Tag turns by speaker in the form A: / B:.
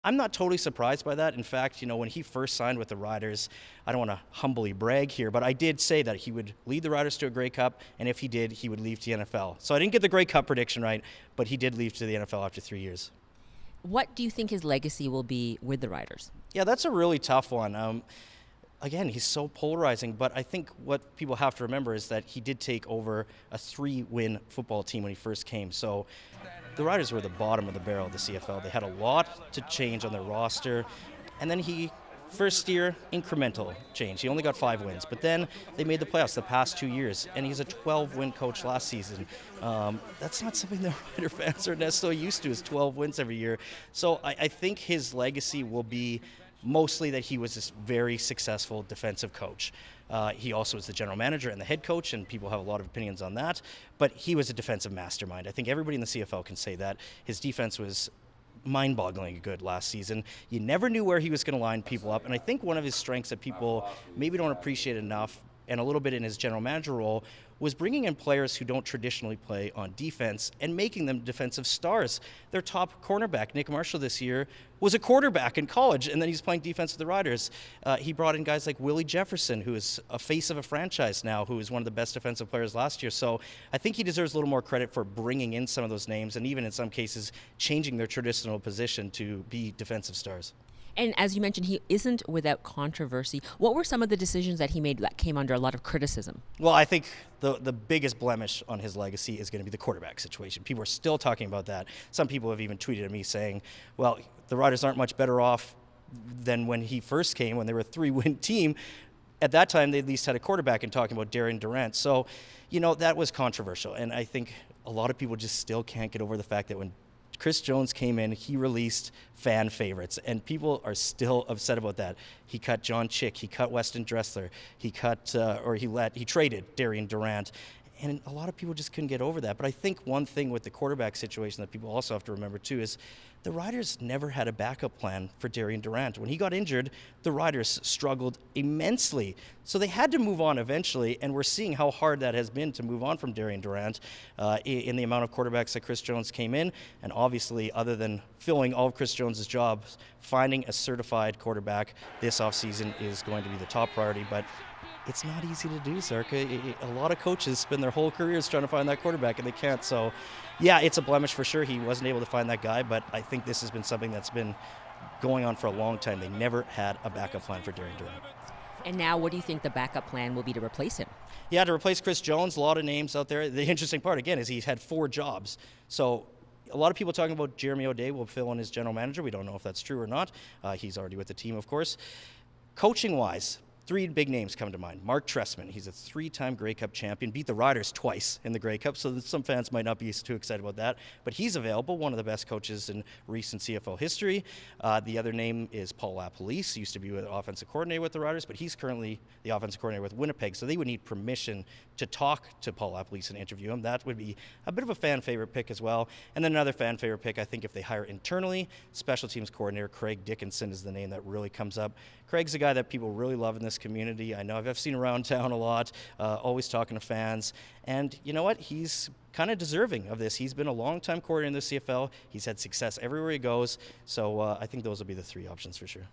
A: I'm not totally surprised by that. In fact, when he first signed with the Riders, I don't want to humbly brag here, but I did say that he would lead the Riders to a Grey Cup, and if he did, he would leave to the NFL. So I didn't get the Grey Cup prediction right, but he did leave to the NFL after 3 years.
B: What do you think his legacy will be with the Riders?
A: Yeah, that's a really tough one. Again, he's so polarizing, but I think what people have to remember is that he did take over a 3-win football team when he first came. So the Riders were the bottom of the barrel of the CFL. They had a lot to change on their roster, and then first year, incremental change. He only got 5 wins, but then they made the playoffs the past 2 years, and he's a 12-win coach last season. That's not something the Rider fans are necessarily used to, is 12 wins every year. So I think his legacy will be mostly that he was this very successful defensive coach. He also was the general manager and the head coach, and people have a lot of opinions on that, but he was a defensive mastermind. I think everybody in the CFL can say that. His defense was mind-bogglingly good last season. You never knew where he was going to line people up, and I think one of his strengths that people maybe don't appreciate enough, and a little bit in his general manager role, was bringing in players who don't traditionally play on defense and making them defensive stars. Their top cornerback, Nick Marshall, this year was a quarterback in college, and then he's playing defense with the Riders. He brought in guys like Willie Jefferson, who is a face of a franchise now, who is one of the best defensive players last year. So I think he deserves a little more credit for bringing in some of those names, and even in some cases changing their traditional position to be defensive stars.
B: And as you mentioned, he isn't without controversy. What were some of the decisions that he made that came under a lot of criticism?
A: Well, I think the biggest blemish on his legacy is going to be the quarterback situation. People are still talking about that. Some people have even tweeted at me saying, well, the Riders aren't much better off than when he first came, when they were a 3-win team. At that time, they at least had a quarterback, and talking about Darian Durant. So, that was controversial. And I think a lot of people just still can't get over the fact that when Chris Jones came in, he released fan favorites, and people are still upset about that. He cut John Chick, he cut Weston Dressler, he traded Darian Durant, and a lot of people just couldn't get over that. But I think one thing with the quarterback situation that people also have to remember too is the Riders never had a backup plan for Darian Durant. When he got injured, the Riders struggled immensely. So they had to move on eventually, and we're seeing how hard that has been to move on from Darian Durant in the amount of quarterbacks that Chris Jones came in. And obviously, other than filling all of Chris Jones' jobs, finding a certified quarterback this offseason is going to be the top priority. But it's not easy to do, Sarka. A lot of coaches spend their whole careers trying to find that quarterback, and they can't. So, yeah, it's a blemish for sure. He wasn't able to find that guy, but I think this has been something that's been going on for a long time. They never had a backup plan for Darian Durant.
B: And now what do you think the backup plan will be to replace him?
A: Yeah, to replace Chris Jones, a lot of names out there. The interesting part, again, is he's had 4 jobs. So a lot of people talking about Jeremy O'Day will fill in as general manager. We don't know if that's true or not. He's already with the team, of course. Coaching-wise, 3 big names come to mind. Mark Trestman, he's a 3-time Grey Cup champion, beat the Riders twice in the Grey Cup, so some fans might not be too excited about that, but he's available, one of the best coaches in recent CFL history. The other name is Paul LaPolice, used to be an offensive coordinator with the Riders, but he's currently the offensive coordinator with Winnipeg, so they would need permission to talk to Paul LaPolice and interview him. That would be a bit of a fan favorite pick as well. And then another fan favorite pick, I think, if they hire internally, special teams coordinator Craig Dickinson is the name that really comes up. Craig's a guy that people really love in this community. I know I've seen around town a lot, always talking to fans. And you know what? He's kind of deserving of this. He's been a long-time coordinator in the CFL. He's had success everywhere he goes. So I think those will be the 3 options for sure.